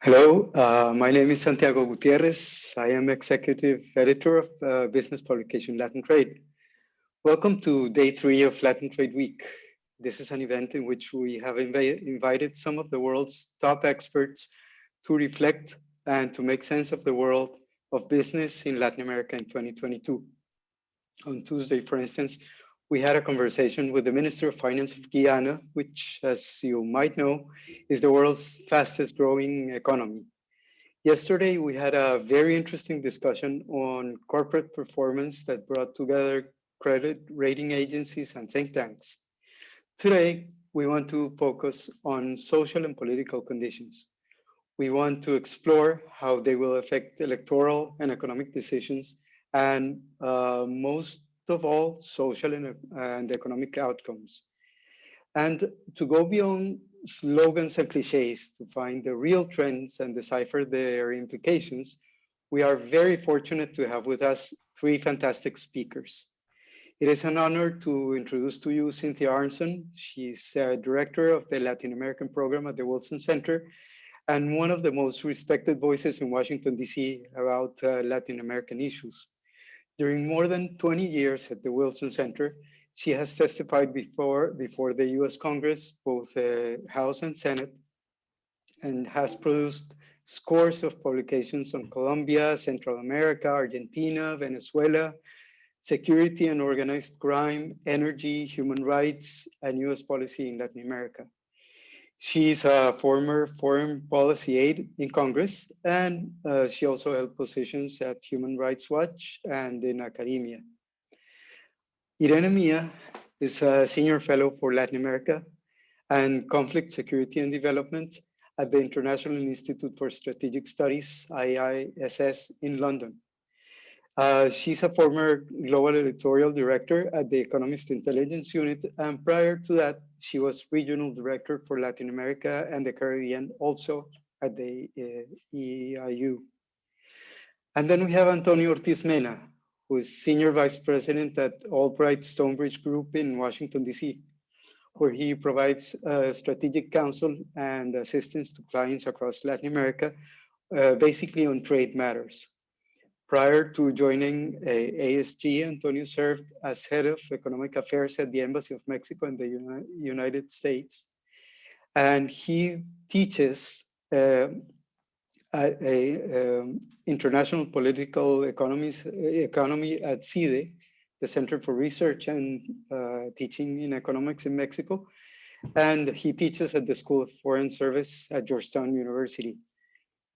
Hello, my name is Santiago Gutiérrez. I am executive editor of business publication Latin Trade. Welcome to day 3 of Latin Trade Week. This is an event in which we have invited some of the world's top experts to reflect and to make sense of the world of business in Latin America in 2022. On Tuesday, for instance, we had a conversation with the Minister of Finance of Guyana, which, as you might know, is the world's fastest growing economy. Yesterday, we had a very interesting discussion on corporate performance that brought together credit rating agencies and think tanks. Today, we want to focus on social and political conditions. We want to explore how they will affect electoral and economic decisions, and most of all, social and economic outcomes. And to go beyond slogans and cliches to find the real trends and decipher their implications, we are very fortunate to have with us 3 fantastic speakers. It is an honor to introduce to you Cynthia Arnson. She's director of the Latin American program at the Wilson Center and one of the most respected voices in Washington, D.C. about Latin American issues. During more than 20 years at the Wilson Center, she has testified before the US Congress, both House and Senate, and has produced scores of publications on Colombia, Central America, Argentina, Venezuela, security and organized crime, energy, human rights, and US policy in Latin America. She's a former foreign policy aide in Congress, and she also held positions at Human Rights Watch and in academia. Irene Mia is a senior fellow for Latin America and conflict, security, and development at the International Institute for Strategic Studies, IISS, in London. She's a former global editorial director at the Economist Intelligence Unit, and prior to that, she was regional director for Latin America and the Caribbean, also at the EIU. And then we have Antonio Ortiz-Mena, who is senior vice president at Albright Stonebridge Group in Washington, D.C., where he provides strategic counsel and assistance to clients across Latin America, basically on trade matters. Prior to joining ASG, Antonio served as head of economic affairs at the Embassy of Mexico in the United States. And he teaches international political economy at CIDE, the Center for Research and Teaching in Economics in Mexico. And he teaches at the School of Foreign Service at Georgetown University.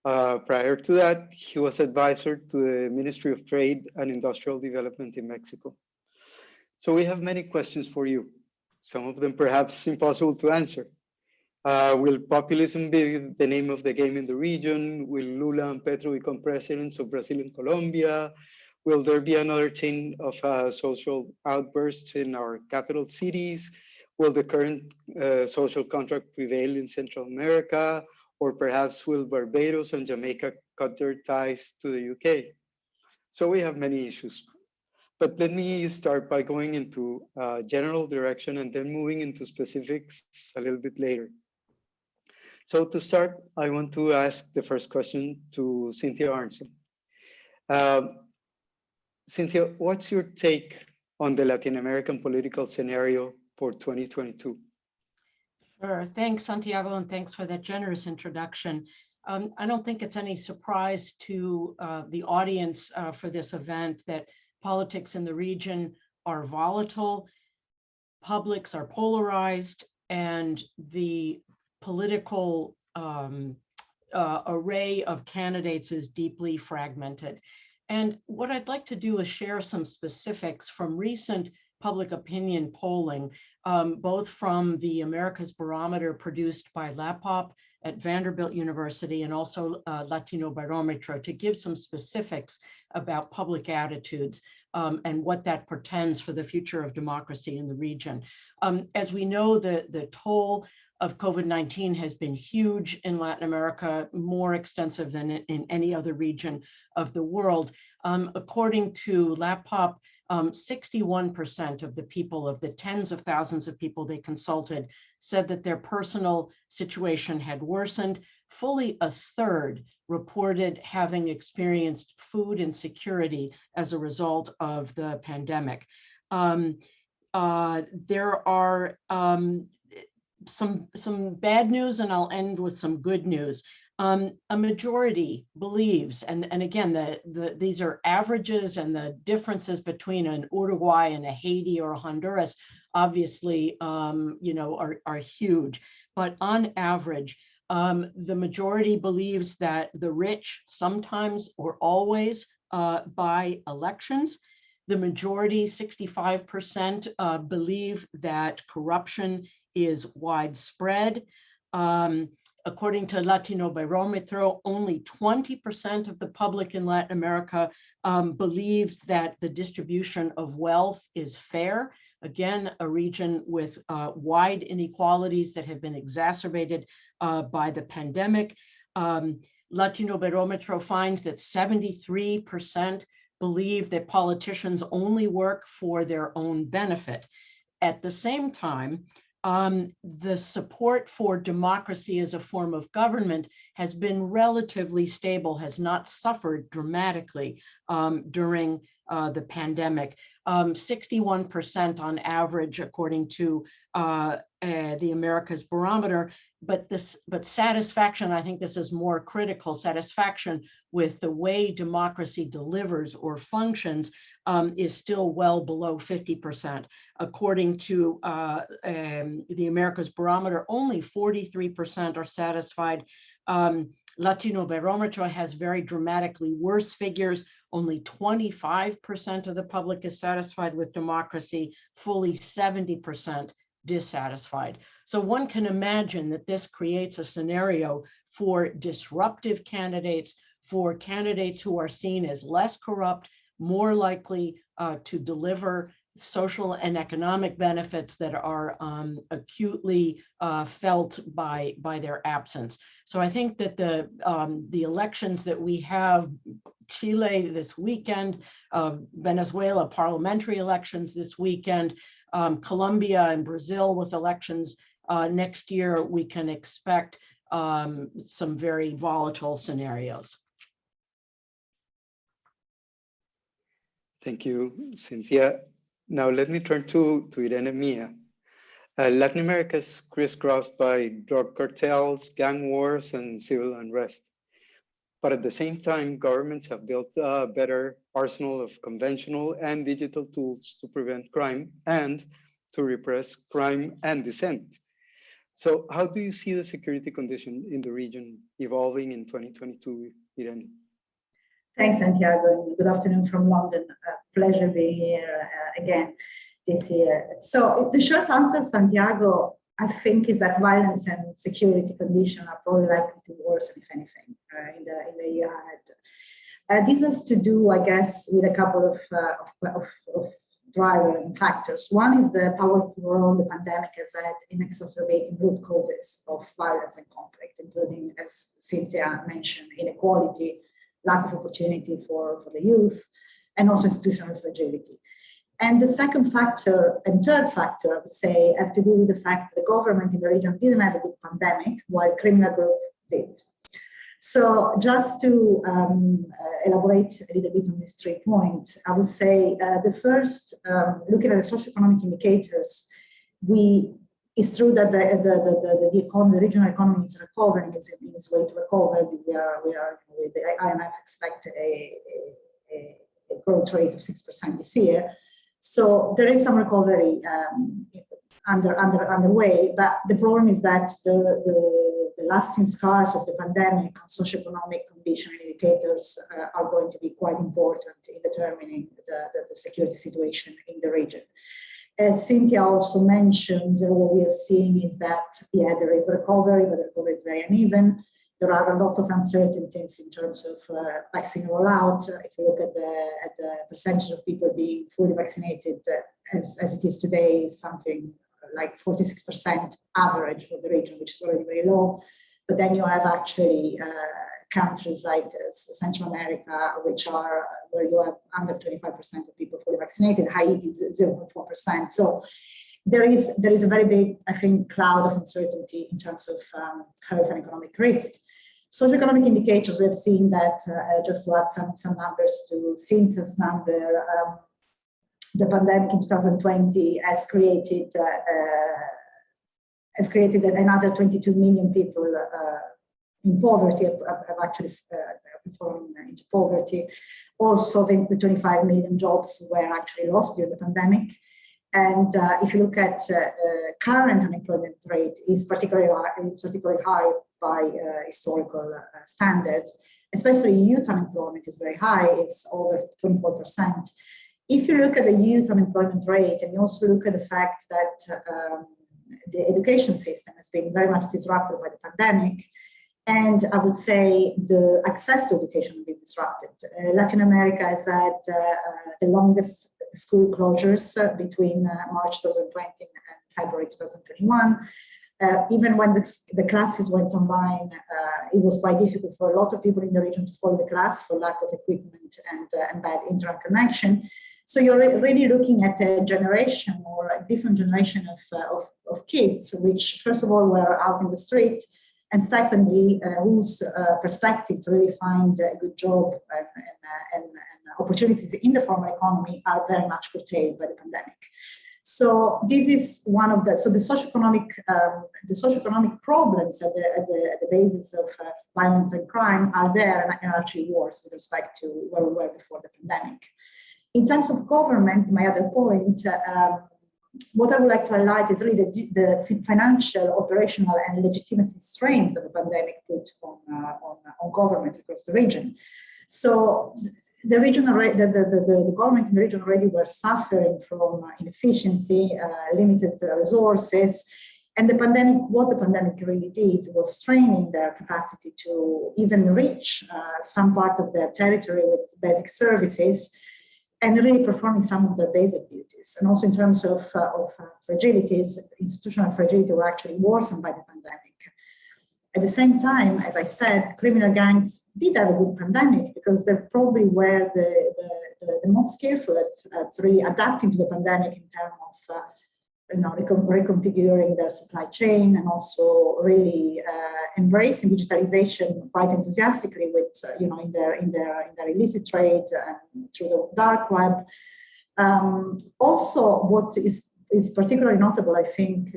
Prior to that, he was advisor to the Ministry of Trade and Industrial Development in Mexico. So we have many questions for you, some of them perhaps impossible to answer. Will populism be the name of the game in the region? Will Lula and Petro become presidents of Brazil and Colombia? Will there be another chain of social outbursts in our capital cities? Will the current social contract prevail in Central America? Or perhaps will Barbados and Jamaica cut their ties to the UK? So we have many issues. But let me start by going into general direction and then moving into specifics a little bit later. So to start, I want to ask the first question to Cynthia Arnson. Cynthia, what's your take on the Latin American political scenario for 2022? Sure. Thanks, Santiago, and thanks for that generous introduction. I don't think it's any surprise to the audience for this event that politics in the region are volatile, publics are polarized, and the political array of candidates is deeply fragmented. And what I'd like to do is share some specifics from recent public opinion polling, both from the Americas Barometer produced by LAPOP at Vanderbilt University and also Latino Barometer, to give some specifics about public attitudes and what that portends for the future of democracy in the region. As we know, the toll of COVID-19 has been huge in Latin America, more extensive than in any other region of the world. According to LAPOP, 61% of the people, of the tens of thousands of people they consulted, said that their personal situation had worsened. Fully a third reported having experienced food insecurity as a result of the pandemic. There are some bad news, and I'll end with some good news. A majority believes, and again, these are averages, and the differences between an Uruguay and a Haiti or a Honduras, obviously, are huge. But on average, the majority believes that the rich sometimes or always buy elections. The majority, 65%, believe that corruption is widespread. According to Latino Barometro, only 20% of the public in Latin America believes that the distribution of wealth is fair. Again, a region with wide inequalities that have been exacerbated by the pandemic. Latino Barometro finds that 73% believe that politicians only work for their own benefit. At the same time, the support for democracy as a form of government has been relatively stable, has not suffered dramatically during the pandemic. 61% on average, according to the Americas Barometer, but satisfaction, I think this is more critical, satisfaction with the way democracy delivers or functions is still well below 50%. According to the Americas Barometer, only 43% are satisfied. Latino Barometer has very dramatically worse figures. Only 25% of the public is satisfied with democracy, fully 70% dissatisfied. So one can imagine that this creates a scenario for disruptive candidates, for candidates who are seen as less corrupt, more likely to deliver social and economic benefits that are acutely felt by their absence. So I think that the elections that we have, Chile this weekend, Venezuela parliamentary elections this weekend, Colombia and Brazil with elections next year, we can expect some very volatile scenarios. Thank you, Cynthia. Now let me turn to Irene and Mia. Latin America is crisscrossed by drug cartels, gang wars, and civil unrest. But at the same time, governments have built a better arsenal of conventional and digital tools to prevent crime and to repress crime and dissent. So how do you see the security condition in the region evolving in 2022, Irene? Thanks, Santiago. Good afternoon from London. Pleasure being here again this year. So the short answer, Santiago, I think, is that violence and security conditions are probably likely to worsen, if anything, in the year ahead. This has to do, I guess, with a couple of driving factors. One is the powerful role the pandemic has had in exacerbating root causes of violence and conflict, including, as Cynthia mentioned, inequality, lack of opportunity for the youth, and also institutional fragility. And the second factor and third factor, I would say, have to do with the fact that the government in the region didn't have a good pandemic, while criminal group did. So just to elaborate a little bit on these 3 points, I would say the first, looking at the socioeconomic indicators, it's true that the regional economy is recovering, is in its way to recover. We are with the IMF expect a growth rate of 6% this year. So there is some recovery underway, but the problem is that the lasting scars of the pandemic on socioeconomic condition and indicators are going to be quite important in determining the security situation in the region. As Cynthia also mentioned, what we are seeing is that, yeah, there is recovery, but the recovery is very uneven. There are a lot of uncertainties in terms of vaccine rollout. If you look at the percentage of people being fully vaccinated, as it is today, is something like 46% average for the region, which is already very low. But then you have actually countries like Central America, which are where you have under 25% of people fully vaccinated. Haiti is 0.4%. So there is a very big, I think, cloud of uncertainty in terms of health and economic risk. Socioeconomic indicators, we have seen that, just to add some numbers to Cynthia's number, the pandemic in 2020 has created another 22 million people in poverty, have actually fallen into poverty. Also, the 25 million jobs were actually lost during the pandemic. And if you look at current unemployment rate, is particularly high by historical standards. Especially youth unemployment is very high; it's over 24%. If you look at the youth unemployment rate, and you also look at the fact that the education system has been very much disrupted by the pandemic, and I would say the access to education has been disrupted. Latin America has had the longest school closures between March 2020 and February 2021. Even when the classes went online, it was quite difficult for a lot of people in the region to follow the class for lack of equipment and bad internet connection. So you're really looking at a generation or a different generation of kids, which first of all were out in the street, and secondly, whose perspective to really find a good job and opportunities in the formal economy are very much curtailed by the pandemic. So this is one of the socioeconomic problems at the basis of violence and crime are there and are actually worse with respect to where we were before the pandemic. In terms of government, my other point, what I would like to highlight is really the financial, operational, and legitimacy strains that the pandemic put on government across the region. So the region already, the government in the region already were suffering from inefficiency, limited resources, and what the pandemic really did was straining their capacity to even reach some part of their territory with basic services, and really performing some of their basic duties. And also in terms of fragilities, institutional fragility were actually worsened by the pandemic. At the same time, as I said, criminal gangs did have a good pandemic because they probably were the most careful at really adapting to the pandemic in terms of reconfiguring their supply chain and also really embracing digitalization quite enthusiastically with in their illicit trade and through the dark web. Also, what is particularly notable, I think,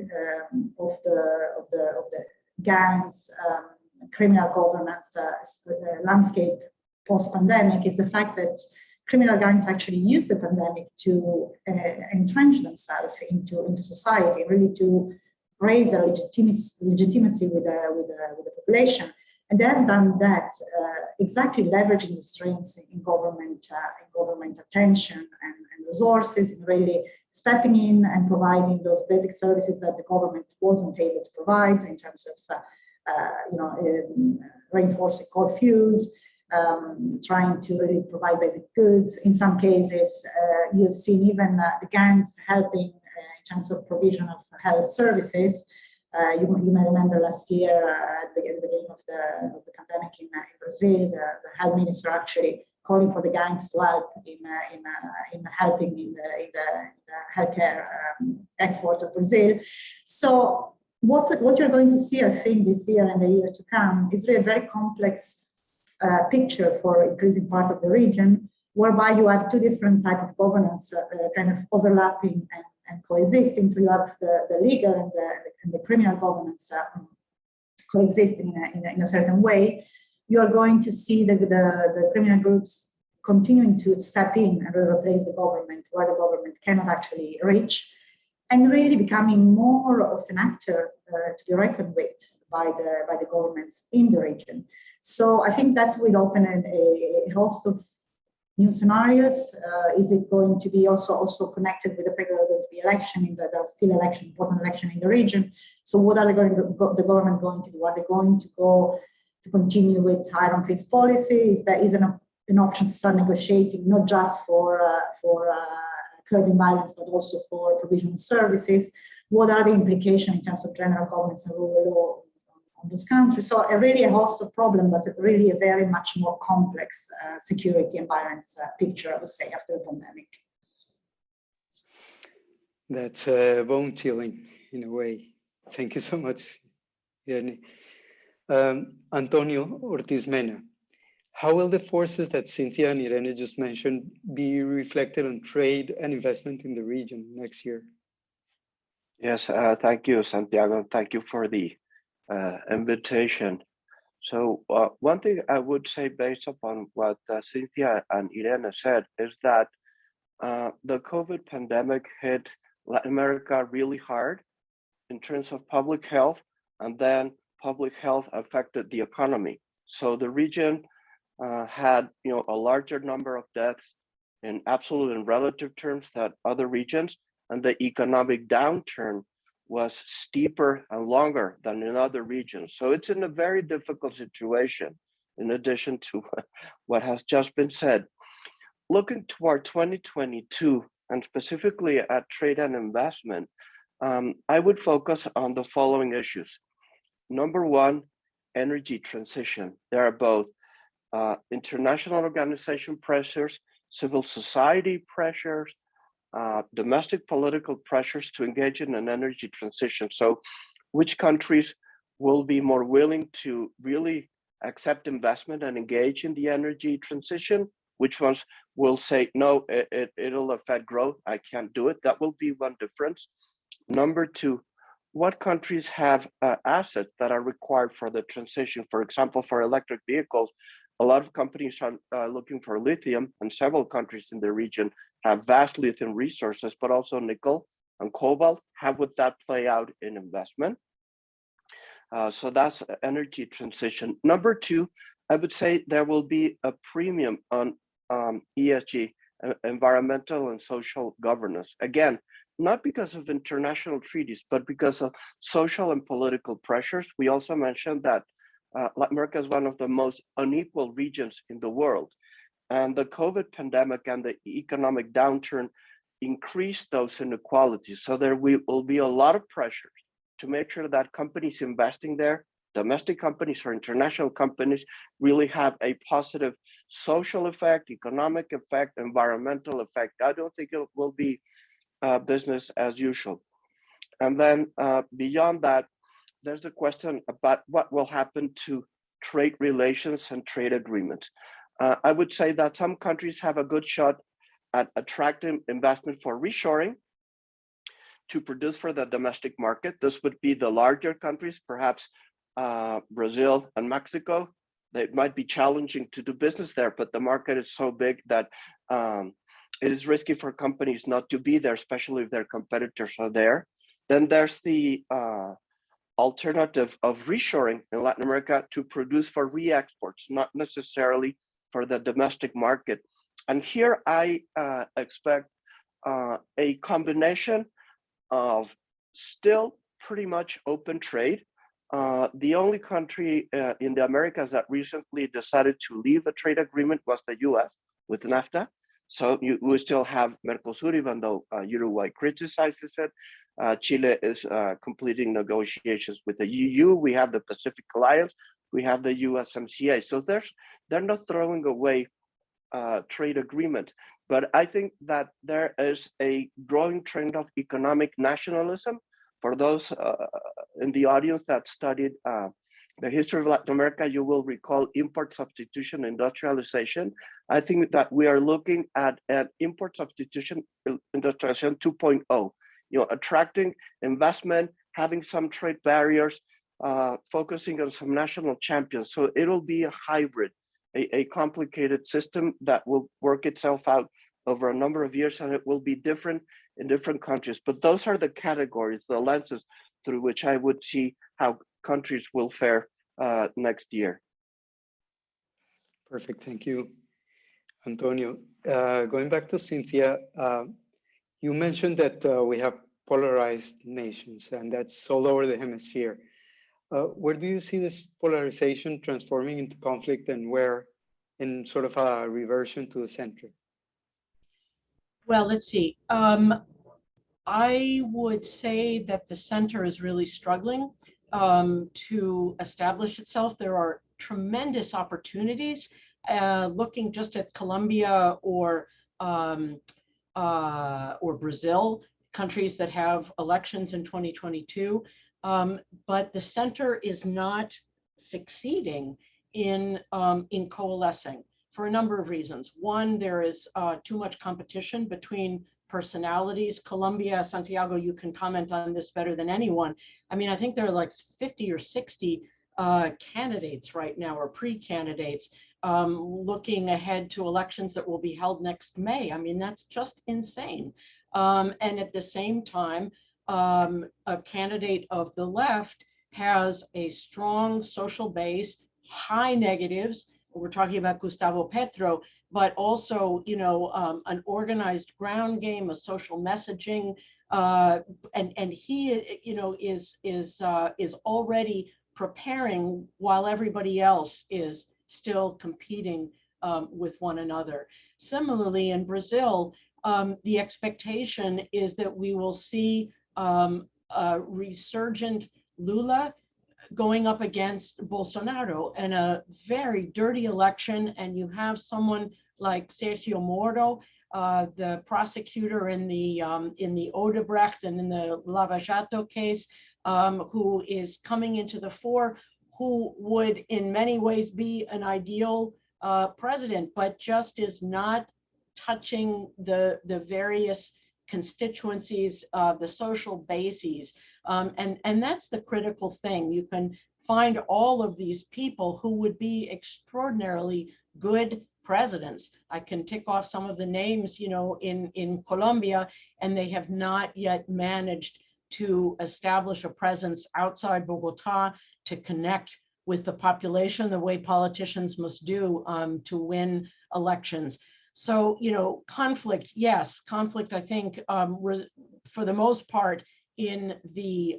of the gangs criminal governance landscape post-pandemic is the fact that criminal gangs actually use the pandemic to entrench themselves into society, really to raise their legitimacy with the population. And they have done that exactly leveraging the strengths in government attention and resources, and really stepping in and providing those basic services that the government wasn't able to provide in terms of reinforcing curfews, trying to really provide basic goods. In some cases, you've seen even the gangs helping in terms of provision of health services. You may remember last year at the beginning of the pandemic in Brazil, the health minister actually calling for the gangs to help in helping in the healthcare effort of Brazil. So what you're going to see, I think, this year and the year to come is really a very complex picture for increasing part of the region, whereby you have two different types of governance kind of overlapping and coexisting. So you have the legal and the criminal governance coexisting in a certain way. You are going to see the criminal groups continuing to step in and replace the government where the government cannot actually reach, and really becoming more of an actor to be reckoned with by the governments in the region. So I think that will open a host of new scenarios. Is it going to be also connected with the fact that there will be election? There are still important election in the region. So what are the government going to do? Are they going to go to continue with iron fist policies? There is an option to start negotiating, not just for curbing violence, but also for provision of services. What are the implications in terms of general governance and rule of law those countries. So really a host of problems, but really a very much more complex security and violence picture, I would say, after the pandemic. That's bone chilling in a way. Thank you so much, Irene. Antonio Ortiz-Mena, how will the forces that Cynthia and Irene just mentioned be reflected on trade and investment in the region next year? Yes, thank you, Santiago. Thank you for the invitation. So one thing I would say based upon what Cynthia and Irene said is that the COVID pandemic hit Latin America really hard in terms of public health, and then public health affected the economy. So the region had a larger number of deaths in absolute and relative terms than other regions, and the economic downturn was steeper and longer than in other regions. So it's in a very difficult situation, in addition to what has just been said. Looking toward 2022, and specifically at trade and investment, I would focus on the following issues. Number one, energy transition. There are both international organization pressures, civil society pressures, domestic political pressures to engage in an energy transition. So which countries will be more willing to really accept investment and engage in the energy transition? Which ones will say, no, it'll affect growth, I can't do it? That will be one difference. Number two, what countries have assets that are required for the transition? For example, for electric vehicles, a lot of companies are looking for lithium, and several countries in the region have vast lithium resources, but also nickel and cobalt. How would that play out in investment? So that's energy transition. Number two, I would say there will be a premium on ESG, environmental and social governance. Again, not because of international treaties, but because of social and political pressures. We also mentioned that Latin America is one of the most unequal regions in the world. And the COVID pandemic and the economic downturn increased those inequalities. So there will be a lot of pressure to make sure that companies investing there, domestic companies or international companies, really have a positive social effect, economic effect, environmental effect. I don't think it will be business as usual. And then beyond that, there's a question about what will happen to trade relations and trade agreements. I would say that some countries have a good shot at attracting investment for reshoring to produce for the domestic market. This would be the larger countries, perhaps Brazil and Mexico. It might be challenging to do business there, but the market is so big that it is risky for companies not to be there, especially if their competitors are there. Then there's the alternative of reshoring in Latin America to produce for re-exports, not necessarily for the domestic market. And here I expect a combination of still pretty much open trade. The only country in the Americas that recently decided to leave a trade agreement was the US with NAFTA. So we still have Mercosur, even though Uruguay criticizes it. Chile is completing negotiations with the EU. We have the Pacific Alliance. We have the USMCA. So they're not throwing away trade agreements. But I think that there is a growing trend of economic nationalism. For those in the audience that studied the history of Latin America, you will recall import substitution industrialization. I think that we are looking at an import substitution industrialization 2.0, attracting investment, having some trade barriers, focusing on some national champions. So it'll be a hybrid, a complicated system that will work itself out over a number of years, and it will be different in different countries. But those are the categories, the lenses through which I would see how countries will fare next year. Perfect, thank you, Antonio. Going back to Cynthia, you mentioned that we have polarized nations, and that's all over the hemisphere. Where do you see this polarization transforming into conflict, and where in sort of a reversion to the center? Well, let's see. I would say that the center is really struggling. to establish itself. There are tremendous opportunities. Looking just at Colombia or Brazil, countries that have elections in 2022, but the center is not succeeding in coalescing for a number of reasons. One, there is too much competition between personalities. Colombia, Santiago, you can comment on this better than anyone. I mean, I think there are like 50 or 60 candidates right now, or pre-candidates, looking ahead to elections that will be held next May. I mean, that's just insane. And at the same time, a candidate of the left has a strong social base, high negatives. We're talking about Gustavo Petro, but also, you know, an organized ground game, a social messaging, and he, you know, is already preparing while everybody else is still competing with one another. Similarly, in Brazil, the expectation is that we will see a resurgent Lula going up against Bolsonaro in a very dirty election, and you have someone like Sergio Moro, the prosecutor in the Odebrecht and in the Lava Jato case, who is coming into the fore, who would in many ways be an ideal president, but just is not touching the various constituencies, the social bases. And that's the critical thing. You can find all of these people who would be extraordinarily good presidents. I can tick off some of the names, you know, in Colombia, and they have not yet managed to establish a presence outside Bogota to connect with the population the way politicians must do to win elections. So, you know, conflict, yes, conflict, I think, for the most part in the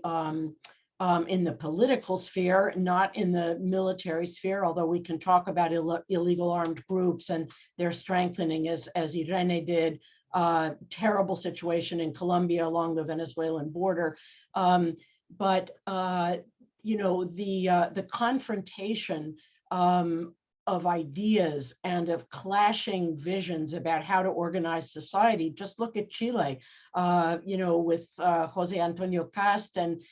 political sphere, not in the military sphere, although we can talk about illegal armed groups and their strengthening, as Irene did. Terrible situation in Colombia along the Venezuelan border. But you know, the confrontation of ideas and of clashing visions about how to organize society. Just look at Chile, you know, with Jose Antonio Cast and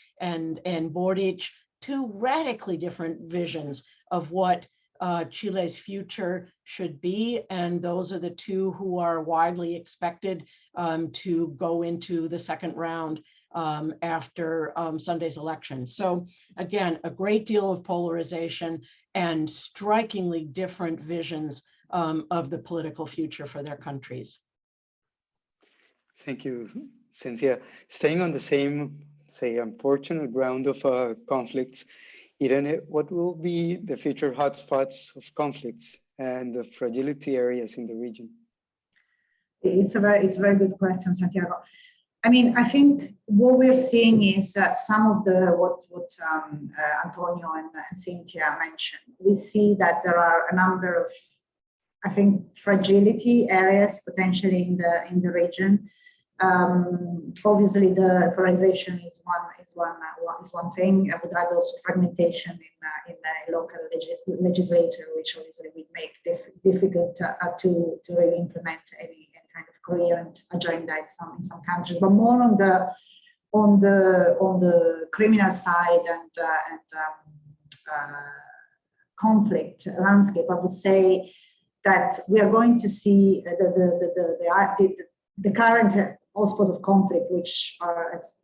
Boric, two radically different visions of what Chile's future should be, and those are the two who are widely expected to go into the second round after Sunday's election. So again, a great deal of polarization and strikingly different visions of the political future for their countries. Thank you, Cynthia. Staying on the same, say, unfortunate ground of conflicts, Irene, what will be the future hotspots of conflicts and the fragility areas in the region? It's a very good question, Santiago. I mean, I think what we're seeing is some of what Antonio and Cynthia mentioned. We see that there are a number of, I think, fragility areas potentially in the region. Obviously, the polarization is one thing. I would add also fragmentation in the local legislature, which obviously would make difficult to really implement any kind of coherent agenda in some countries. But more on the criminal side and conflict landscape, I would say that we are going to see the current hotspots of conflict, which are, as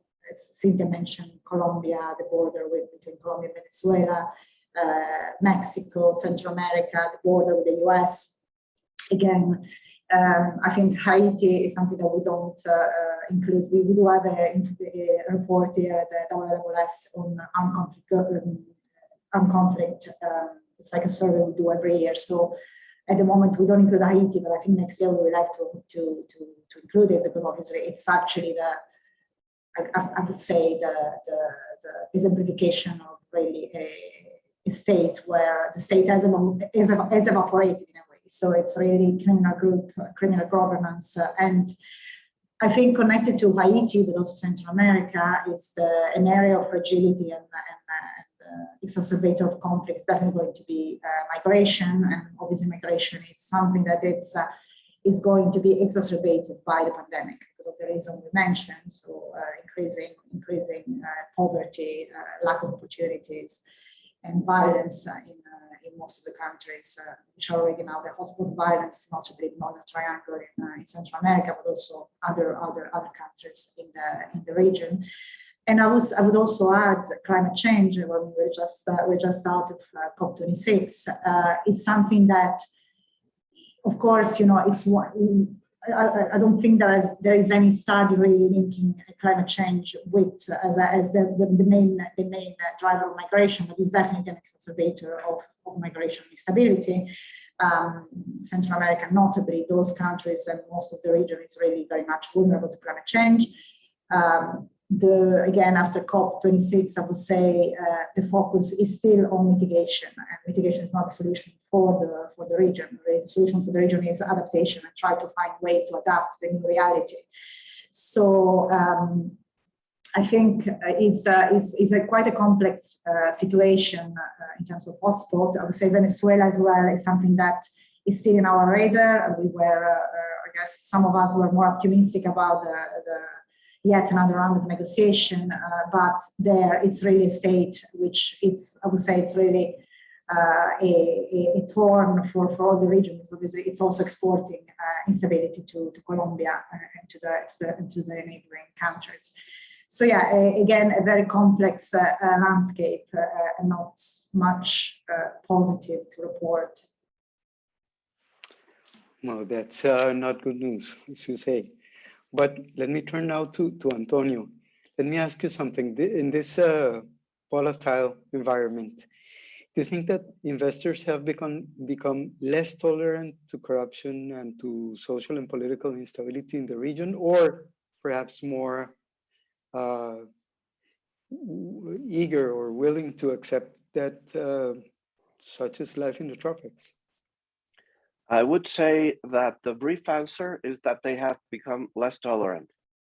Cynthia mentioned, Colombia, the border between Colombia and Venezuela, Mexico, Central America, the border with the US. Again, I think Haiti is something that we don't include. We do have a report here at the IISS on armed conflict. It's like a survey we do every year. So at the moment, we don't include Haiti, but I think next year we would like to include it, because obviously it's actually I would say the exemplification of really a state where the state has evaporated in a way. So it's really criminal governance. And I think connected to Haiti, but also Central America, is an area of fragility exacerbator of conflict is definitely going to be migration, and obviously migration is something that is going to be exacerbated by the pandemic because of the reason we mentioned. So increasing poverty, lack of opportunities, and violence in most of the countries, which are already now the hotspot violence, notably the Northern Triangle in Central America, but also other countries in the region. And I would also add climate change. When we just started COP26, it's something that, of course, it's one. I don't think there is any study really linking climate change with as the main driver of migration, but it's definitely an exacerbator of migration instability. Central America, notably, those countries and most of the region is really very much vulnerable to climate change. Again, after COP26, I would say the focus is still on mitigation, and mitigation is not a solution for the region. The solution for the region is adaptation and try to find ways to adapt to the new reality. So I think it's quite a complex situation in terms of hotspot. I would say Venezuela as well is something that is still in our radar. We were, I guess, some of us were more optimistic about the yet another round of negotiation, but there it's really a state which I would say it's really a thorn for all the regions. Obviously, it's also exporting instability to Colombia and to the neighboring countries. So yeah, again, a very complex landscape and not much positive to report. Well, that's not good news, as you say. But let me turn now to Antonio. Let me ask you something. In this volatile environment, do you think that investors have become less tolerant to corruption and to social and political instability in the region, or perhaps more eager or willing to accept that such is life in the tropics? I would say that the brief answer is that they have become less tolerant,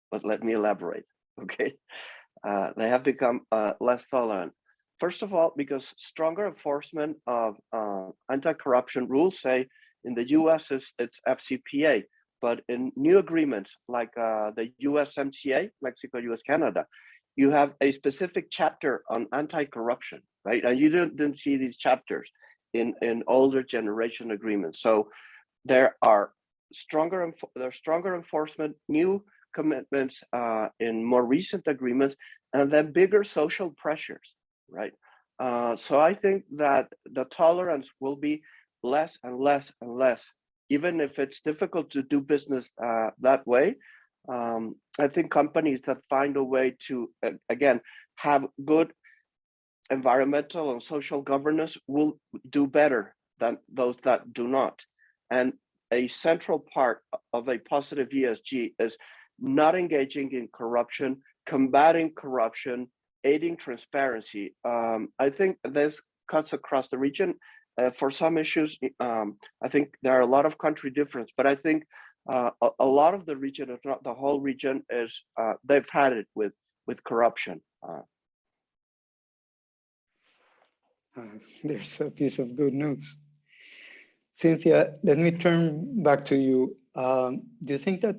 but let me elaborate, okay? They have become less tolerant. First of all, because stronger enforcement of anti-corruption rules, say in the US it's FCPA, but in new agreements like the USMCA, Mexico, US, Canada, you have a specific chapter on anti-corruption, right? And you didn't see these chapters in older generation agreements. So there are stronger enforcement, new commitments in more recent agreements, and then bigger social pressures, right? So I think that the tolerance will be less and less and less, even if it's difficult to do business that way. I think companies that find a way to, again, have good environmental and social governance will do better than those that do not. And a central part of a positive ESG is not engaging in corruption, combating corruption, aiding transparency. I think this cuts across the region. For some issues, I think there are a lot of country difference, but I think a lot of the region, if not the whole region, is they've had it with corruption. There's a piece of good news. Cynthia, let me turn back to you. Do you think that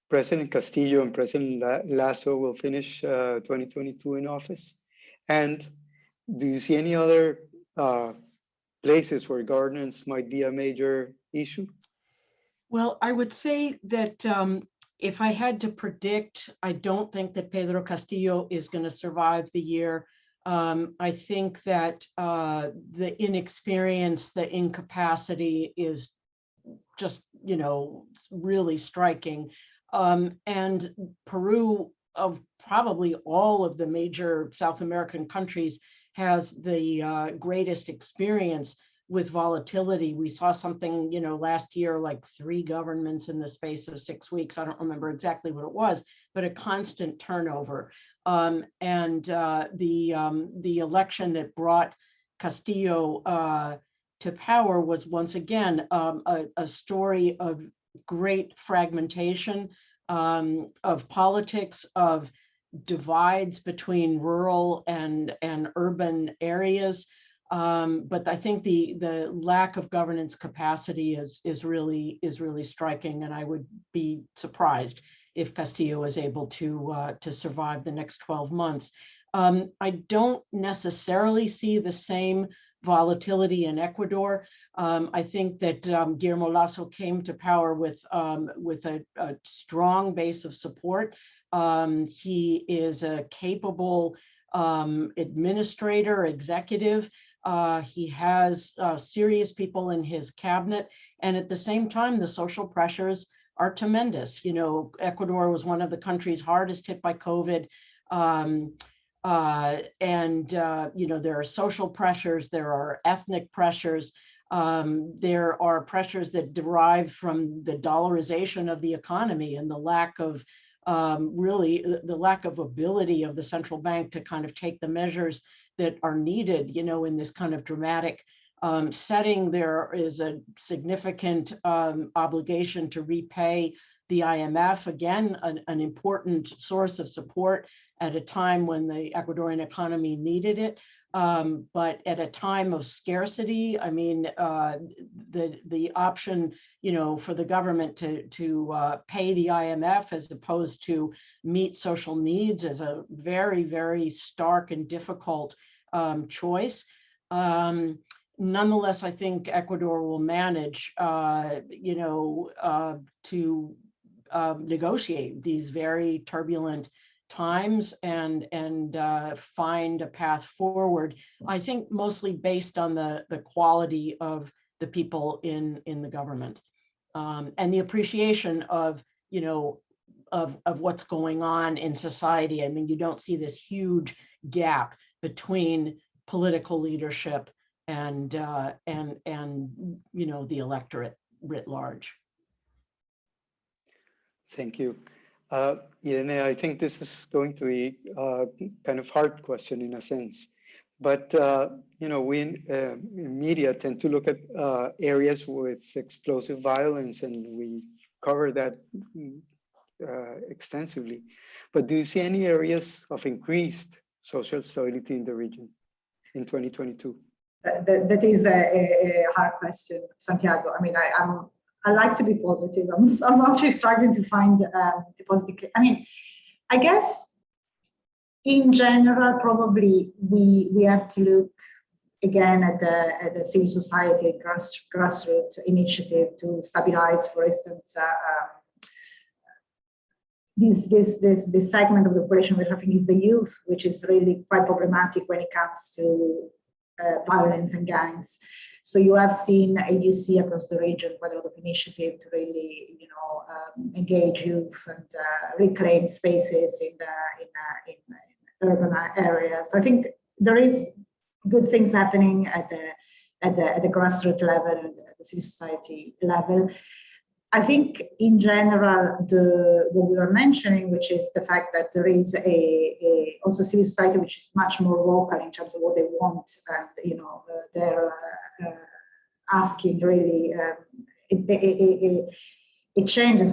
President Castillo and President Lasso will finish 2022 in office? And do you see any other places where governance might be a major issue? Well, I would say that if I had to predict, I don't think that Pedro Castillo is going to survive the year. I think that the inexperience, the incapacity is just, really striking. And Peru, of probably all of the major South American countries, has the greatest experience with volatility. We saw something, last year, like 3 governments in the space of 6 weeks. I don't remember exactly what it was, but a constant turnover. And the election that brought Castillo to power was once again a story of great fragmentation of politics, of divides between rural and urban areas. But I think the lack of governance capacity is really striking, and I would be surprised if Castillo is able to survive the next 12 months. I don't necessarily see the same volatility in Ecuador. I think that Guillermo Lasso came to power with a strong base of support. He is a capable administrator, executive. He has serious people in his cabinet, and at the same time, the social pressures are tremendous. You know, Ecuador was one of the countries hardest hit by COVID. You know, there are social pressures, there are ethnic pressures, there are pressures that derive from the dollarization of the economy and the lack of really the lack of ability of the central bank to kind of take the measures that are needed, you know, in this kind of dramatic setting. There is a significant obligation to repay the IMF, again, an important source of support at a time when the Ecuadorian economy needed it. But at a time of scarcity, I mean, the option, you know, for the government to pay the IMF as opposed to meet social needs is a very, very stark and difficult choice. Nonetheless, I think Ecuador will manage, you know, to negotiate these very turbulent times and find a path forward. I think mostly based on the quality of the people in the government and the appreciation of, you know, of what's going on in society. I mean, you don't see this huge gap between political leadership and you know, the electorate writ large. Thank you. Irene, I think this is going to be a kind of hard question in a sense, but you know, we in media tend to look at areas with explosive violence, and we cover that extensively. But do you see any areas of increased social stability in the region in 2022? That is a hard question, Santiago. I mean, I like to be positive. I'm actually struggling to find a positive. I mean, I guess in general, probably we have to look again at the civil society, grassroots initiative to stabilize, for instance, this segment of the population we're having is the youth, which is really quite problematic when it comes to violence and gangs. So you have seen, and you see across the region, quite a lot of initiative to really, you know, engage youth and reclaim spaces in urban areas. So I think there is good things happening at the grassroots level and at the civil society level. I think in general, what we were mentioning, which is the fact that there is also civil society which is much more vocal in terms of what they want, and you know, they're asking really a change, a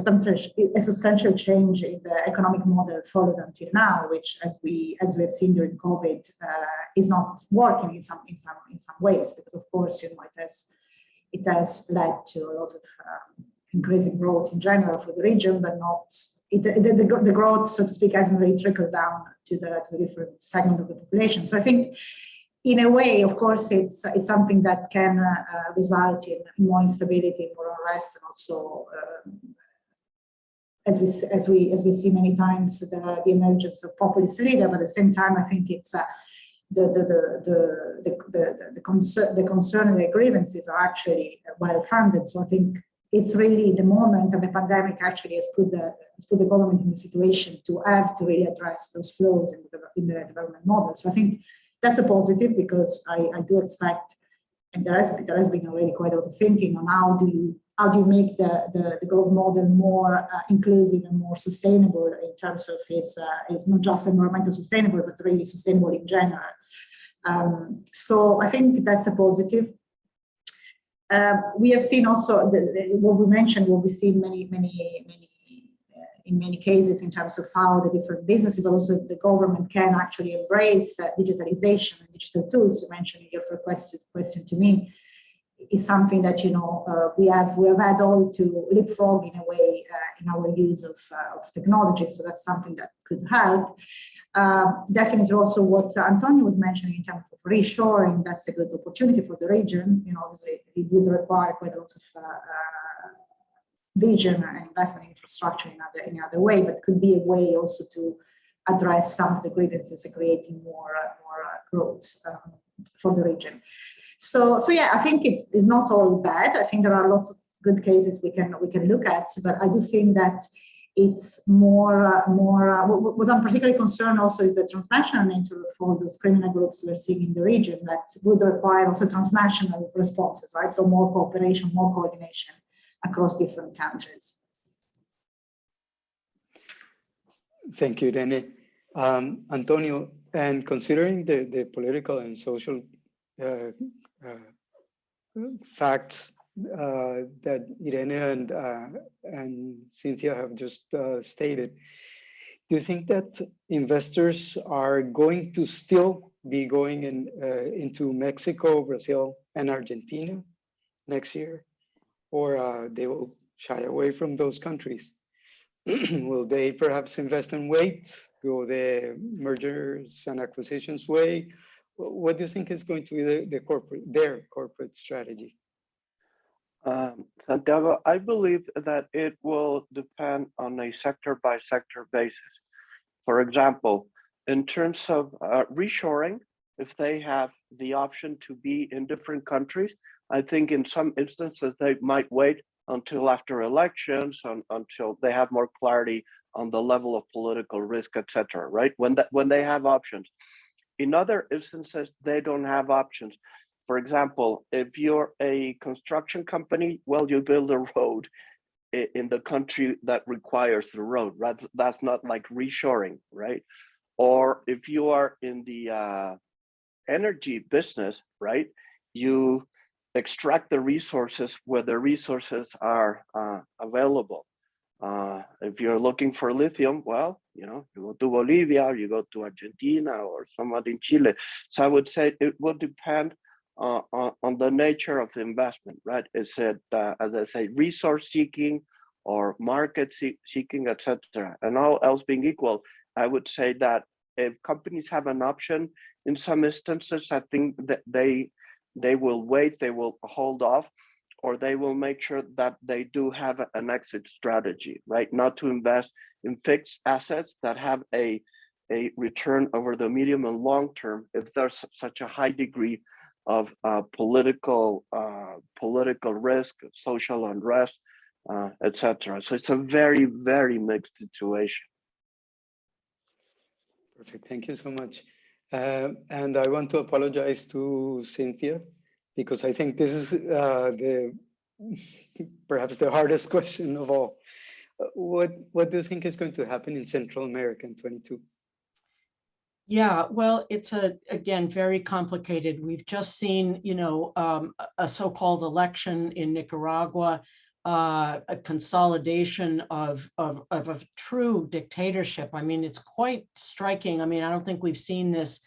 substantial change in the economic model followed until now, which, as we have seen during COVID, is not working in some ways, because of course, you know, it has led to a lot of increasing growth in general for the region, but not the growth, so to speak, hasn't really trickled down to the different segment of the population. So I think, in a way, of course, it's something that can result in more instability, more unrest, and also, as we see many times, the emergence of populist leader. But at the same time, I think it's the concern and the grievances are actually well funded. So I think it's really the moment, and the pandemic actually has put the government in the situation to have to really address those flaws in the development model. So I think that's a positive, because I do expect, and there has been already quite a lot of thinking on how do you make the growth model more inclusive and more sustainable in terms of it's not just environmental sustainable, but really sustainable in general. So I think that's a positive. We have seen also what we mentioned, what we've seen many in many cases in terms of how the different businesses, but also the government can actually embrace digitalization and digital tools. You mentioned in your first question to me, is something that we have had all to leapfrog in a way in our use of technology. So that's something that could help. Definitely also what Antonio was mentioning in terms of reshoring, that's a good opportunity for the region. Obviously it would require quite a lot of vision and investment in infrastructure in other way, but could be a way also to address some of the grievances and creating more growth for the region. So yeah, I think it's not all bad. I think there are lots of good cases we can look at, but I do think that it's more what I'm particularly concerned also is the transnational nature of all those criminal groups we're seeing in the region that would require also transnational responses, right? So more cooperation, more coordination across different countries. Thank you, Irene. Antonio, and considering the political and social facts that Irene and Cynthia have just stated, do you think that investors are going to still be going into Mexico, Brazil, and Argentina next year, or they will shy away from those countries? Will they perhaps invest and wait, go the mergers and acquisitions way? What do you think is going to be their corporate strategy? Santiago, I believe that it will depend on a sector by sector basis. For example, in terms of reshoring, if they have the option to be in different countries, I think in some instances they might wait until after elections, until they have more clarity on the level of political risk, etc. Right? When they have options. In other instances, they don't have options. For example, if you're a construction company, well, you build a road in the country that requires the road, right? That's not like reshoring, right? Or if you are in the energy business, right? You extract the resources where the resources are available. If you're looking for lithium, well, you go to Bolivia, or you go to Argentina, or somewhere in Chile. So I would say it would depend on the nature of the investment, right? Is it, as I say, resource seeking or market seeking, etc. And all else being equal, I would say that if companies have an option, in some instances, I think that they will wait, they will hold off, or they will make sure that they do have an exit strategy, right? Not to invest in fixed assets that have a return over the medium and long term if there's such a high degree of political risk, social unrest, etc. So it's a very, very mixed situation. Perfect, thank you so much. And I want to apologize to Cynthia, because I think this is perhaps the hardest question of all. What do you think is going to happen in Central America in 22? Yeah, well, it's again, very complicated. We've just seen, a so-called election in Nicaragua, a consolidation of a true dictatorship. I mean, it's quite striking. I mean, I don't think we've seen this,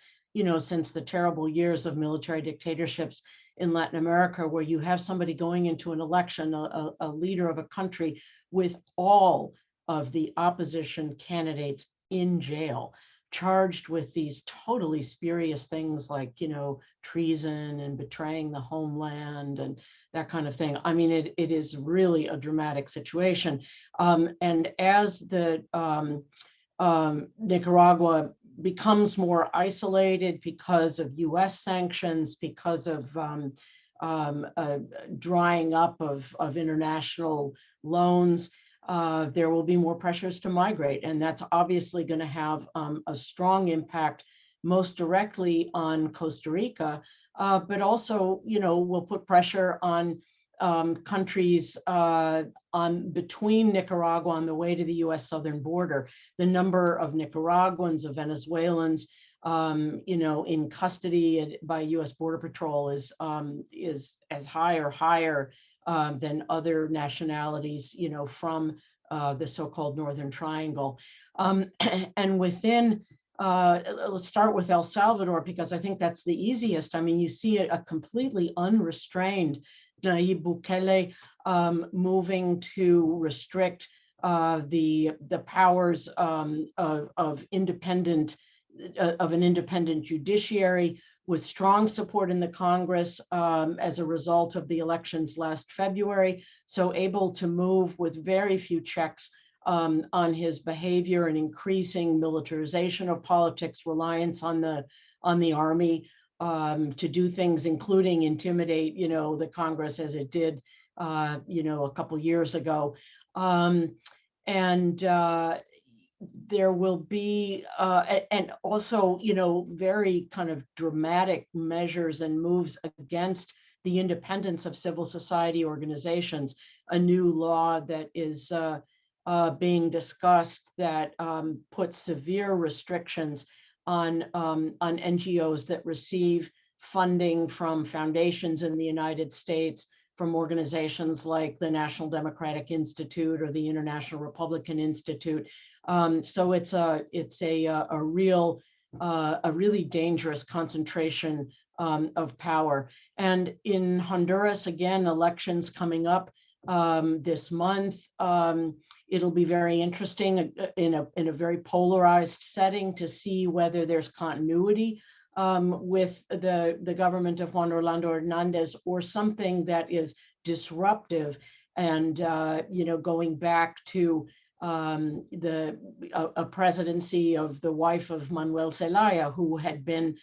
since the terrible years of military dictatorships in Latin America, where you have somebody going into an election, a leader of a country, with all of the opposition candidates in jail, charged with these totally spurious things like, treason and betraying the homeland and that kind of thing. I mean, it is really a dramatic situation. And as the Nicaragua becomes more isolated because of US sanctions, because of drying up of international loans, there will be more pressures to migrate. And that's obviously going to have a strong impact, most directly on Costa Rica, but also, will put pressure on countries between Nicaragua on the way to the US southern border. The number of Nicaraguans, of Venezuelans, in custody by US Border Patrol is as high or higher than other nationalities, from the so-called Northern Triangle. And within, let's start with El Salvador, because I think that's the easiest. I mean, you see a completely unrestrained Nayib Bukele moving to restrict the powers of an independent judiciary, with strong support in the Congress as a result of the elections last February. So able to move with very few checks on his behavior, and increasing militarization of politics, reliance on the army to do things, including intimidate, the Congress, as it did, a couple years ago. There will be, and also, very kind of dramatic measures and moves against the independence of civil society organizations. A new law that is being discussed that puts severe restrictions on NGOs that receive funding from foundations in the United States, from organizations like the National Democratic Institute or the International Republican Institute. So it's a really dangerous concentration of power. And in Honduras, again, elections coming up this month. It'll be very interesting in a very polarized setting to see whether there's continuity with the government of Juan Orlando Hernandez, or something that is disruptive and going back to a presidency of the wife of Manuel Zelaya, who had been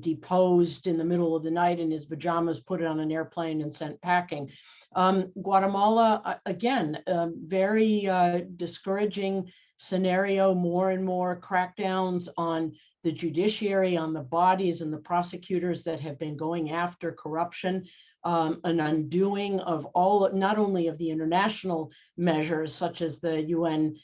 deposed in the middle of the night in his pajamas, put it on an airplane and sent packing. Guatemala, again, very discouraging scenario, more and more crackdowns on the judiciary, on the bodies and the prosecutors that have been going after corruption, an undoing of all, not only of the international measures such as the UN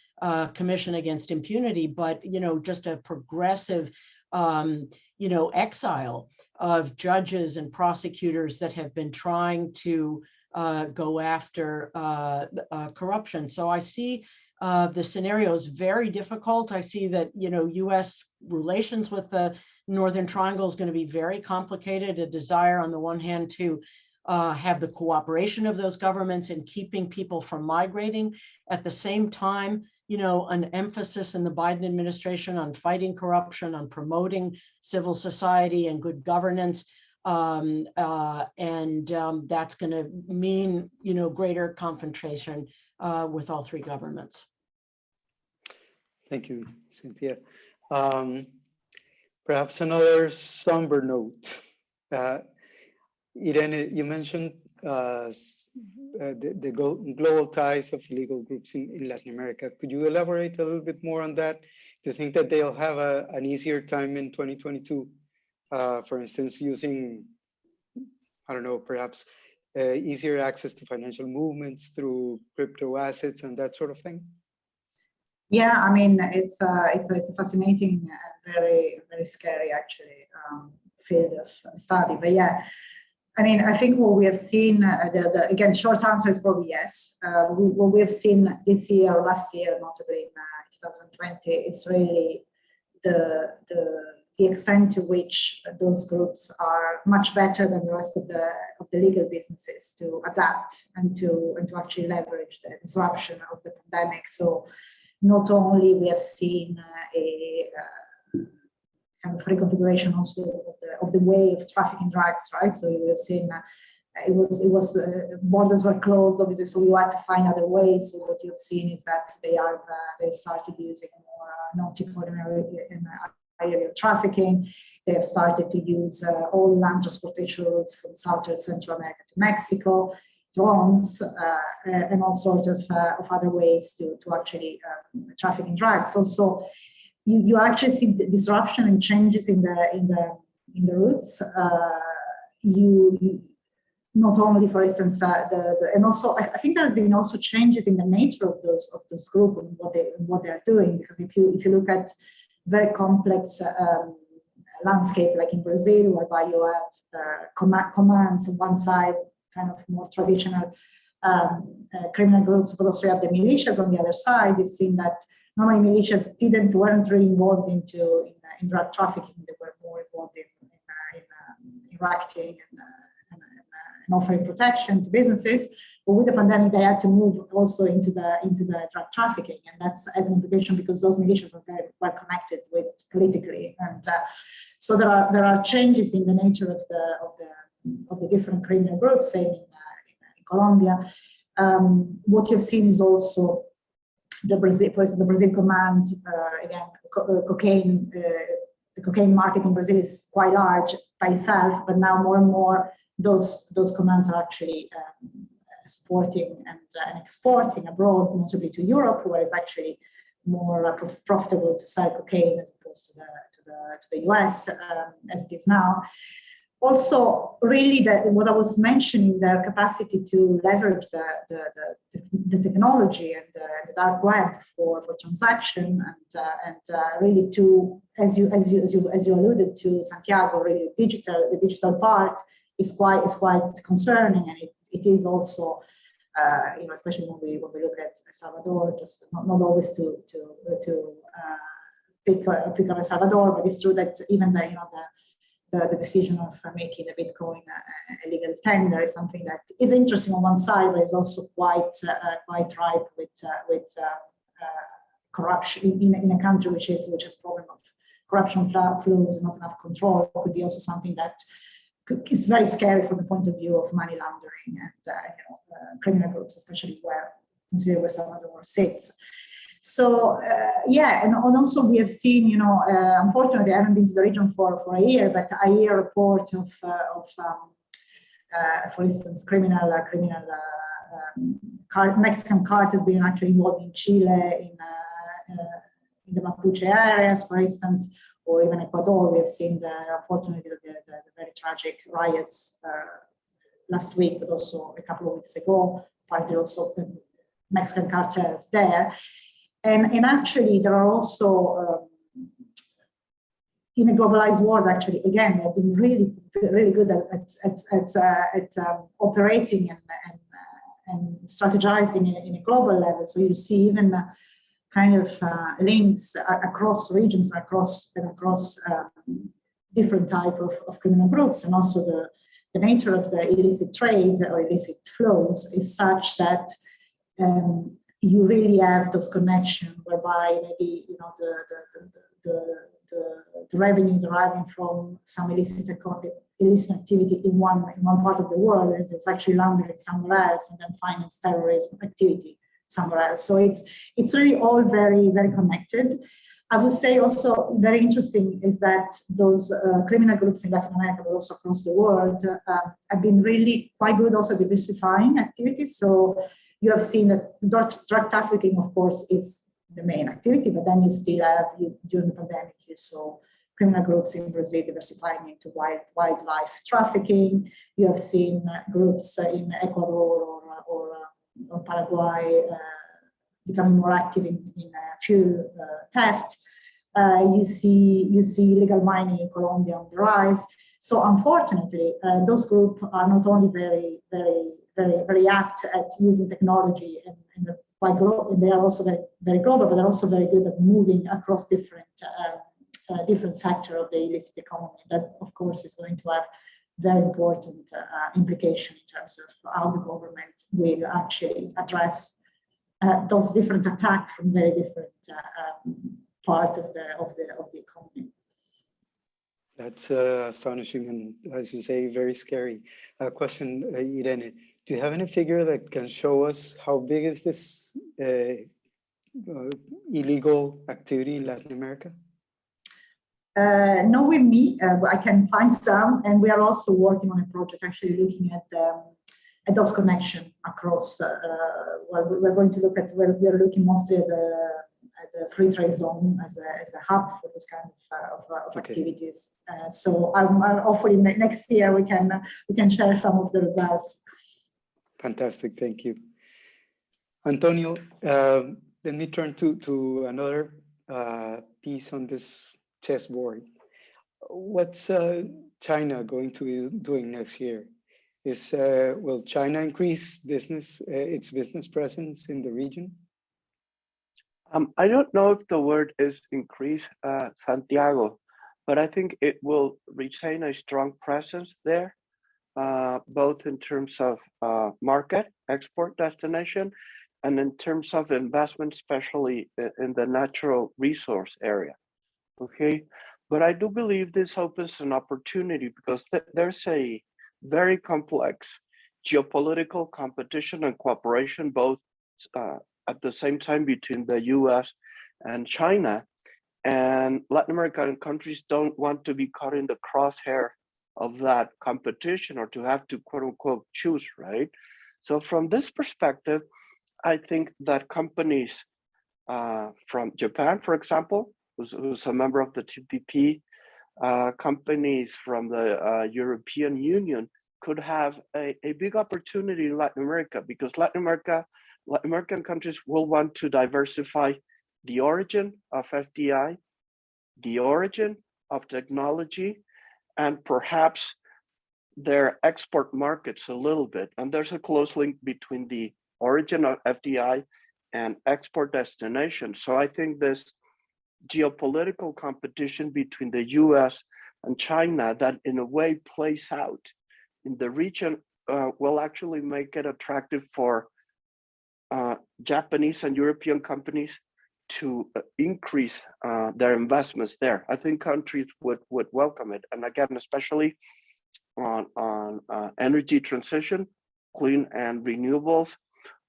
Commission Against Impunity, but just a progressive exile of judges and prosecutors that have been trying to go after corruption. So I see the scenario is very difficult. I see that, U.S. relations with the Northern Triangle is going to be very complicated. A desire on the one hand to have the cooperation of those governments in keeping people from migrating. At the same time, an emphasis in the Biden administration on fighting corruption, on promoting civil society and good governance. That's going to mean, greater confrontation with all three governments. Thank you, Cynthia. Perhaps another somber note. Irene, you mentioned the global ties of illegal groups in Latin America. Could you elaborate a little bit more on that? Do you think that they'll have an easier time in 2022? For instance, using, I don't know, perhaps easier access to financial movements through crypto assets and that sort of thing? Yeah, I mean, it's a fascinating and very, very scary, actually, field of study. But yeah, I mean, I think what we have seen, again, short answer is probably yes. What we have seen this year or last year, notably in 2020, it's really the extent to which those groups are much better than the rest of the legal businesses to adapt and to actually leverage the disruption of the pandemic. So not only we have seen a kind of reconfiguration also of the way of trafficking drugs, right? So we have seen it was borders were closed, obviously, so we had to find other ways. So what you've seen is that they started using more multi-ordinary aerial trafficking. They have started to use all land transportation routes from South Central America to Mexico, drones, and all sorts of other ways to actually traffic in drugs. Also, you actually see the disruption and changes in the routes. You not only, for instance, and also I think there have been also changes in the nature of those groups and what they are doing. Because if you look at very complex landscape like in Brazil, whereby you have commands on one side, kind of more traditional criminal groups, but also you have the militias on the other side. You've seen that normally militias weren't really involved in drug trafficking. They were more involved in racketing and offering protection to businesses. But with the pandemic, they had to move also into the drug trafficking, and that's as an implication because those militias are very well connected with politically, and so there are changes in the nature of the different criminal groups. Same in Colombia. What you've seen is also the Brazil command. Again, cocaine. The cocaine market in Brazil is quite large by itself, but now more and more those commands are actually supporting and exporting abroad, mostly to Europe, where it's actually more profitable to sell cocaine as opposed to the US as it is now. Also, really, what I was mentioning, their capacity to leverage the technology and the dark web for transaction and really to, as you alluded to, Santiago, really the digital part is quite concerning, and it is also, especially when we look at El Salvador, just not always to pick on El Salvador, but it's true that even the decision of making the Bitcoin a legal tender is something that is interesting on one side, but is also quite ripe with corruption in a country which has problem of corruption flows and not enough control. It could be also something that is very scary from the point of view of money laundering and criminal groups, especially where Salvador sits. So and also we have seen, unfortunately, I haven't been to the region for a year, but I hear a report of for instance, Mexican cartels being actually involved in Chile, in the Mapuche areas, for instance, or even Ecuador. We have seen unfortunately the very tragic riots last week, but also a couple of weeks ago, partly also the Mexican cartels there. And actually, there are also, in a globalized world, actually, again, they've been really, really good at operating and strategizing in a global level. So you see even kind of links across regions, across different type of criminal groups, and also the nature of the illicit trade or illicit flows is such that you really have those connections whereby maybe the revenue deriving from some illicit activity in one part of the world is actually laundered somewhere else and then finance terrorism activity somewhere else. So it's really all very, very connected. I would say also very interesting is that those criminal groups in Latin America, but also across the world, have been really quite good also diversifying activities. So you have seen that drug trafficking, of course, is the main activity, but then you still have, during the pandemic, you saw criminal groups in Brazil diversifying into wildlife trafficking. You have seen groups in Ecuador or Paraguay becoming more active in fuel theft. You see illegal mining in Colombia on the rise. So unfortunately, those groups are not only very, very, very, very apt at using technology and quite global, and they are also very, very global, but they're also very good at moving across different sectors of the illicit economy. That, of course, is going to have very important implication in terms of how the government will actually address those different attacks from very different part of the economy. That's astonishing and, as you say, very scary. Question, Irene, do you have any figure that can show us how big is this illegal activity in Latin America? No, with me, I can find some, and we are also working on a project actually looking at those connections across. Well, we're going to look at, we are looking mostly at the free trade zone as a hub for this kind of activities. So hopefully next year we can share some of the results. Fantastic, thank you, Antonio. Let me turn to another piece on this chessboard. What's China going to be doing next year? Will China increase its business presence in the region? I don't know if the word is increase, Santiago, but I think it will retain a strong presence there, both in terms of market, export destination, and in terms of investment, especially in the natural resource area. Okay, but I do believe this opens an opportunity because there's a very complex geopolitical competition and cooperation, both at the same time between the US and China. And Latin American countries don't want to be caught in the crosshair of that competition or to have to quote unquote choose, right? So from this perspective, I think that companies from Japan, for example, who's a member of the TPP, companies from the European Union could have a big opportunity in Latin America, because Latin American countries will want to diversify the origin of FDI, the origin of technology, and perhaps their export markets a little bit. And there's a close link between the origin of FDI and export destination. So I think this geopolitical competition between the US and China that in a way plays out in the region will actually make it attractive for Japanese and European companies to increase their investments there. I think countries would welcome it. And again, especially on energy transition, clean and renewables,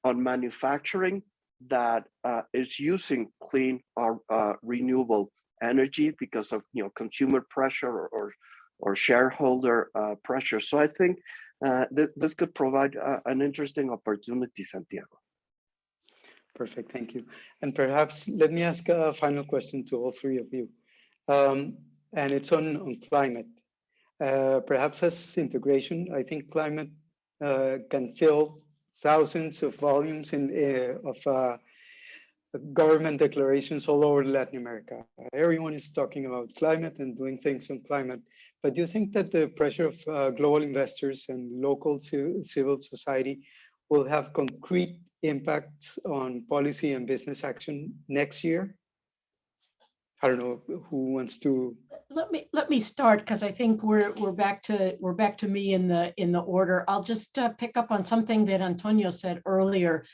on manufacturing that is using clean or renewable energy because of consumer pressure or shareholder pressure. So I think this could provide an interesting opportunity, Santiago. Perfect, thank you. And perhaps let me ask a final question to all three of you. And it's on climate. Perhaps as integration, I think climate can fill thousands of volumes of government declarations all over Latin America. Everyone is talking about climate and doing things on climate. But do you think that the pressure of global investors and local civil society will have concrete impacts on policy and business action next year? I don't know who wants to. Let me start, because I think we're back to me in the order. I'll just pick up on something that Antonio said earlier,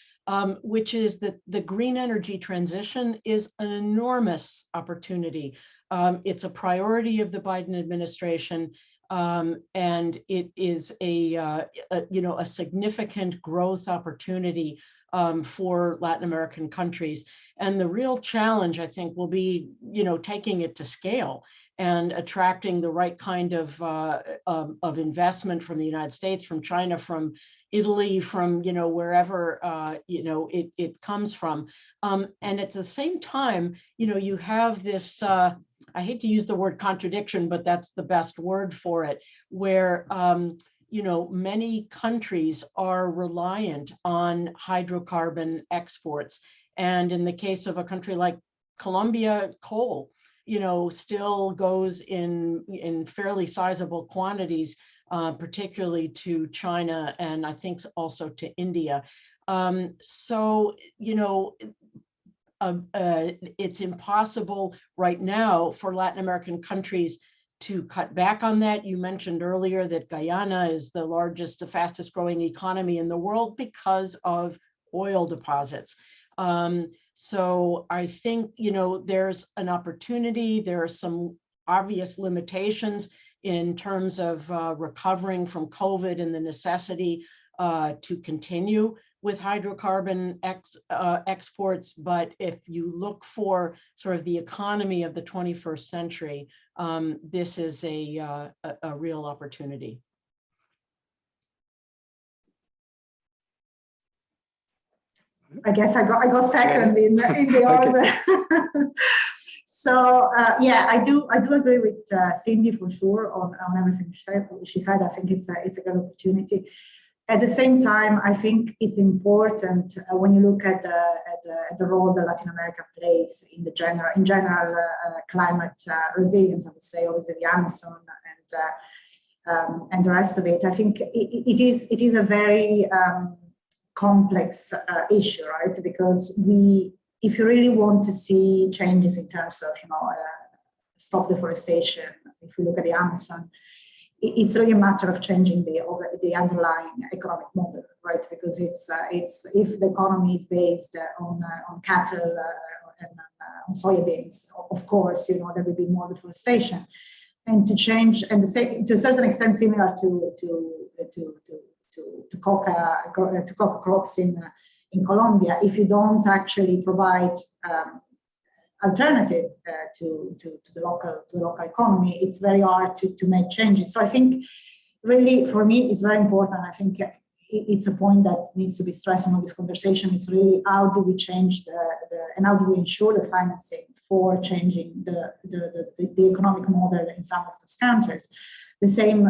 which is that the green energy transition is an enormous opportunity. It's a priority of the Biden administration, and it is a significant growth opportunity for Latin American countries. And the real challenge, I think, will be, taking it to scale and attracting the right kind of investment from the United States, from China, from Italy, from wherever it comes from. And at the same time, you have this. I hate to use the word contradiction, but that's the best word for it, where many countries are reliant on hydrocarbon exports. And in the case of a country like Colombia, coal, still goes in fairly sizable quantities, particularly to China, and I think also to India. It's impossible right now for Latin American countries to cut back on that. You mentioned earlier that Guyana is the largest, the fastest growing economy in the world because of oil deposits. So I think, there's an opportunity. There are some obvious limitations in terms of recovering from COVID and the necessity to continue with hydrocarbon exports. But if you look for sort of the economy of the 21st century, this is a real opportunity. I guess I got second in the order. So yeah, I do agree with Cindy for sure on everything she said. I think it's a good opportunity. At the same time, I think it's important when you look at the role that Latin America plays in general climate resilience. I would say obviously the Arnson and the rest of it. I think it is a very complex issue, right? Because if you really want to see changes in terms of, stop deforestation, if we look at the Arnson, it's really a matter of changing the underlying economic model, right? Because it's if the economy is based on cattle and on soybeans, of course, there will be more deforestation. And to change, and to a certain extent, similar to coca crops in Colombia, if you don't actually provide alternative to the local economy, it's very hard to make changes. So I think, really, for me, it's very important. I think it's a point that needs to be stressed in all this conversation. It's really how do we change and how do we ensure the financing for changing the economic model in some of those countries. The same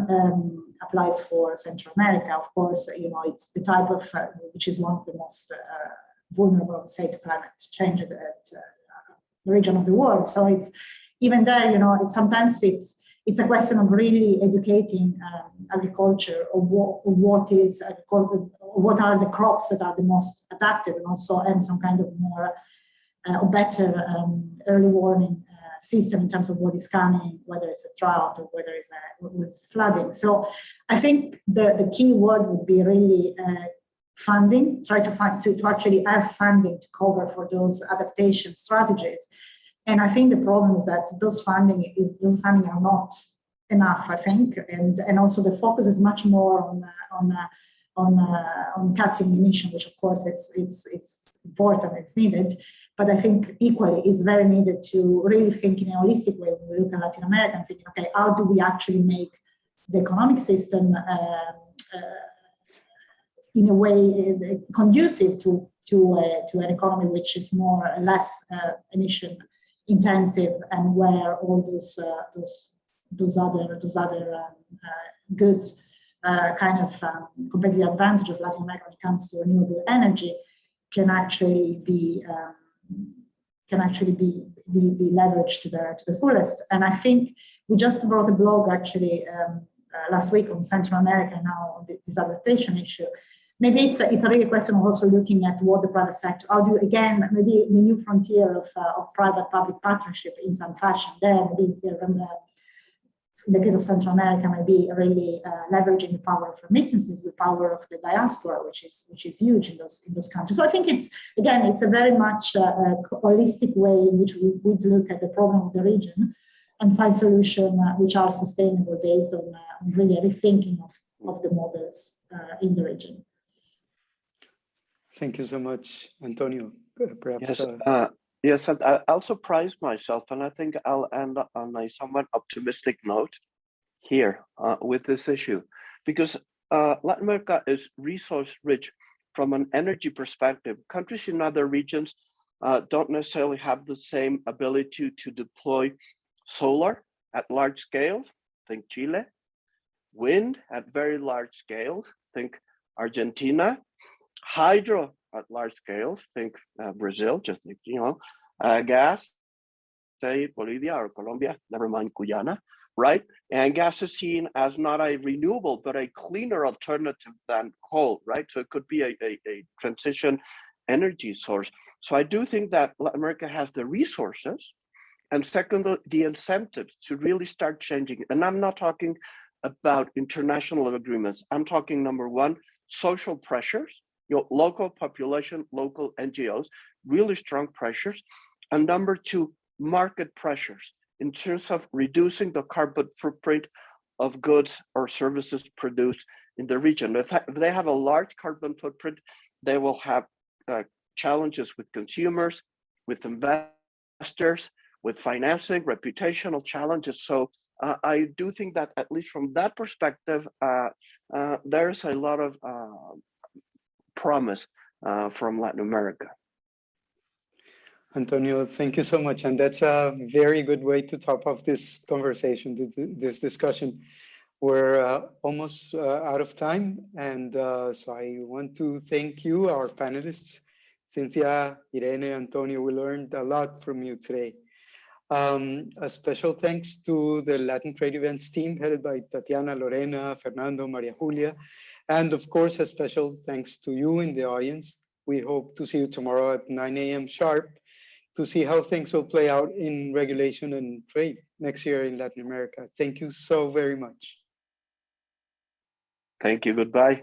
applies for Central America. Of course, it's the type of, which is one of the most vulnerable, say, to climate change at the region of the world. So it's even there, sometimes it's a question of really educating agriculture or what is agriculture, what are the crops that are the most adapted, and also and some kind of more or better early warning system in terms of what is coming, whether it's a drought or whether it's flooding. So I think the key word would be really funding, try to actually have funding to cover for those adaptation strategies. And I think the problem is that those funding are not enough, I think, and also the focus is much more on cutting emission, which of course it's important, it's needed, but I think equally is very needed to really think in a holistic way when we look at Latin America and thinking, okay, how do we actually make the economic system in a way conducive to an economy which is more or less emission intensive, and where all those other good kind of competitive advantage of Latin America when it comes to renewable energy can actually be leveraged to the fullest. And I think we just wrote a blog actually last week on Central America now on this adaptation issue. Maybe it's a really question of also looking at what the private sector, how do, again, maybe the new frontier of private-public partnership in some fashion there, maybe in the case of Central America, maybe really leveraging the power of remittances, the power of the diaspora, which is huge in those countries. So I think it's a very much a holistic way in which we would look at the problem of the region and find solutions which are sustainable based on really rethinking of the models in the region. Thank you so much, Antonio. Perhaps. Yes, and I'll surprise myself, and I think I'll end on a somewhat optimistic note here with this issue, because Latin America is resource rich from an energy perspective. Countries in other regions don't necessarily have the same ability to deploy solar at large scale, think Chile, wind at very large scale, think Argentina, hydro at large scale, think Brazil, just think, gas, say Bolivia or Colombia, never mind Guyana, right? And gas is seen as not a renewable, but a cleaner alternative than coal, right? So it could be a transition energy source. So I do think that Latin America has the resources, and second, the incentives to really start changing. And I'm not talking about international agreements. I'm talking, number one, social pressures, local population, local NGOs, really strong pressures. And number two, market pressures in terms of reducing the carbon footprint of goods or services produced in the region. If they have a large carbon footprint, they will have challenges with consumers, with investors, with financing, reputational challenges. So I do think that at least from that perspective, there's a lot of promise from Latin America. Antonio, thank you so much. And that's a very good way to top off this conversation, this discussion. We're almost out of time. And so I want to thank you, our panelists, Cynthia, Irene, Antonio. We learned a lot from you today. A special thanks to the Latin Trade Events team headed by Tatiana, Lorena, Fernando, Maria Julia, and of course, a special thanks to you in the audience. We hope to see you tomorrow at 9 a.m. sharp to see how things will play out in regulation and trade next year in Latin America. Thank you so very much. Thank you. Goodbye.